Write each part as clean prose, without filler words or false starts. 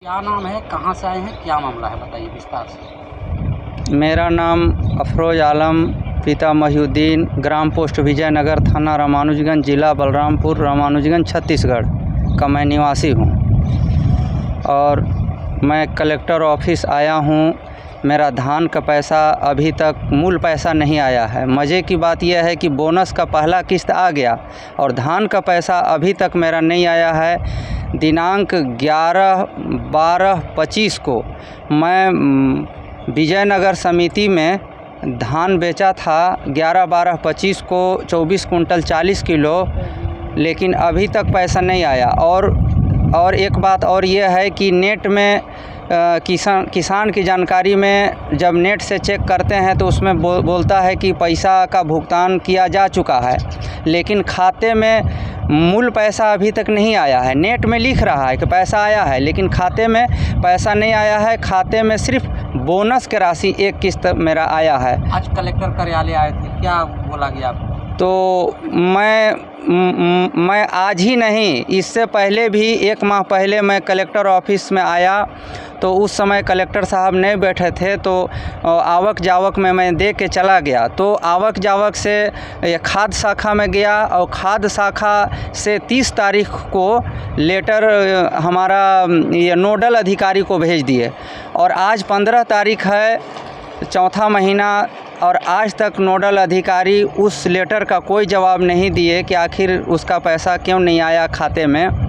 क्या नाम है, कहाँ से आए हैं, क्या मामला है, बताइए विस्तार से। मेरा नाम अफरोज़ आलम, पिता महिउद्दीन, ग्राम पोस्ट विजयनगर, थाना रामानुजगंज, ज़िला बलरामपुर, रामानुजगंज, छत्तीसगढ़ का मैं निवासी हूँ और मैं कलेक्टर ऑफिस आया हूँ। मेरा धान का पैसा अभी तक मूल पैसा नहीं आया है। मज़े की बात यह है कि बोनस का पहला किस्त आ गया और धान का पैसा अभी तक मेरा नहीं आया है। दिनांक 11/12/25 को मैं विजयनगर समिति में धान बेचा था। 11/12/25 को 24 कुंटल 40 किलो, लेकिन अभी तक पैसा नहीं आया। और एक बात और यह है कि नेट में किसान की जानकारी में जब नेट से चेक करते हैं तो उसमें बोलता है कि पैसा का भुगतान किया जा चुका है, लेकिन खाते में मूल पैसा अभी तक नहीं आया है। नेट में लिख रहा है कि पैसा आया है, लेकिन खाते में पैसा नहीं आया है। खाते में सिर्फ बोनस की राशि एक किस्त मेरा आया है। आज कलेक्टर कार्यालय आए थे, क्या बोला गया आपको? तो मैं आज ही नहीं, इससे पहले भी 1 माह पहले मैं कलेक्टर ऑफिस में आया तो उस समय कलेक्टर साहब नहीं बैठे थे, तो आवक जावक में मैं दे के चला गया। तो आवक जावक से ये खाद्य शाखा में गया और खाद्य शाखा से 30 तारीख को लेटर हमारा ये नोडल अधिकारी को भेज दिए और आज 15 तारीख है, चौथा महीना, और आज तक नोडल अधिकारी उस लेटर का कोई जवाब नहीं दिए कि आखिर उसका पैसा क्यों नहीं आया खाते में।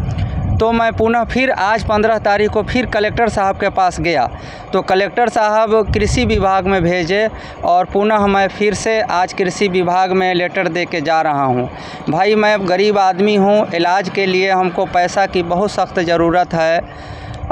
तो मैं पुनः फिर आज 15 तारीख को फिर कलेक्टर साहब के पास गया तो कलेक्टर साहब कृषि विभाग में भेजे और पुनः मैं फिर से आज कृषि विभाग में लेटर दे के जा रहा हूं। भाई, मैं गरीब आदमी हूं, इलाज के लिए हमको पैसा की बहुत सख्त ज़रूरत है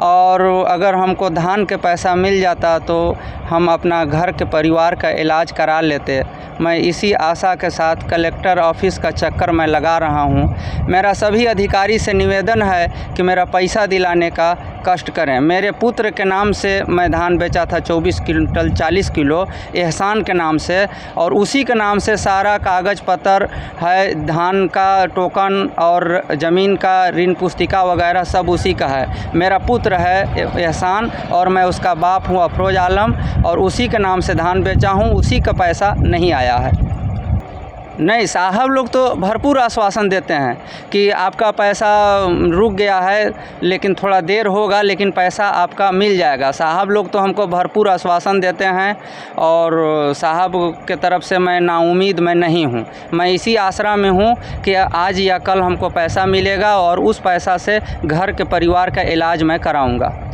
और अगर हमको धान के पैसा मिल जाता तो हम अपना घर के परिवार का इलाज करा लेते। मैं इसी आशा के साथ कलेक्टर ऑफिस का चक्कर मैं लगा रहा हूं। मेरा सभी अधिकारी से निवेदन है कि मेरा पैसा दिलाने का कष्ट करें। मेरे पुत्र के नाम से मैं धान बेचा था 24 कुंटल 40 किलो एहसान के नाम से, और उसी के नाम से सारा कागज़ पत्र है, धान का टोकन और ज़मीन का ऋण पुस्तिका वगैरह सब उसी का है। मेरा पुत्र है एहसान और मैं उसका बाप हूँ अफरोज़ आलम, और उसी के नाम से धान बेचा हूँ, उसी का पैसा नहीं आया है। नहीं, साहब लोग तो भरपूर आश्वासन देते हैं कि आपका पैसा रुक गया है, लेकिन थोड़ा देर होगा, लेकिन पैसा आपका मिल जाएगा। साहब लोग तो हमको भरपूर आश्वासन देते हैं और साहब के तरफ से मैं नाउम्मीद मैं नहीं हूँ। मैं इसी आसरा में हूँ कि आज या कल हमको पैसा मिलेगा और उस पैसा से घर के परिवार का इलाज मैं कराऊँगा।